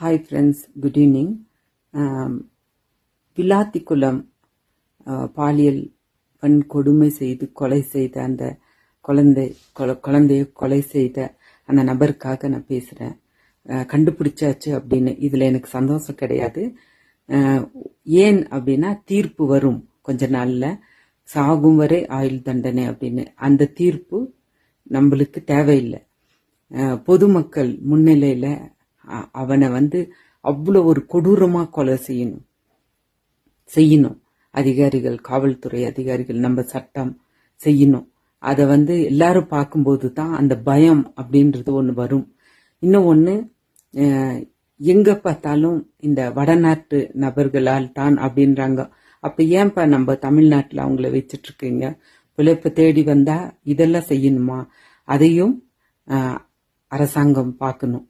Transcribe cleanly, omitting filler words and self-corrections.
Hi friends, good evening. Vilathikulam பாலியல் வன்கொடுமை செய்து கொலை செய்த அந்த குழந்தையை கொலை செய்த அந்த நபருக்காக நான் பேசுகிறேன். கண்டுபிடிச்சாச்சு அப்படின்னு இதில் எனக்கு சந்தோஷம் கிடையாது. ஏன் அப்படின்னா, தீர்ப்பு வரும் கொஞ்ச நாளில், சாகும் வரை ஆயுள் தண்டனை அப்படின்னு. அந்த தீர்ப்பு நம்மளுக்கு தேவையில்லை. பொதுமக்கள் முன்னிலையில் அவனை அவ்வளோ ஒரு கொடூரமாக கொலை செய்யணும். அதிகாரிகள், காவல்துறை அதிகாரிகள், நம்ம சட்டம் செய்யணும். அதை எல்லாரும் பார்க்கும்போது தான் அந்த பயம் அப்படின்றது ஒன்று வரும். இன்னும் ஒன்று, எங்க பார்த்தாலும் இந்த வடநாட்டு நபர்களால் தான் அப்படின்றாங்க. அப்ப ஏன்பா நம்ம தமிழ்நாட்டில் அவங்கள வச்சிட்டு இருக்கீங்க? பிழைப்பு தேடி வந்தா இதெல்லாம் செய்யணுமா? அதையும் அரசாங்கம் பார்க்கணும்.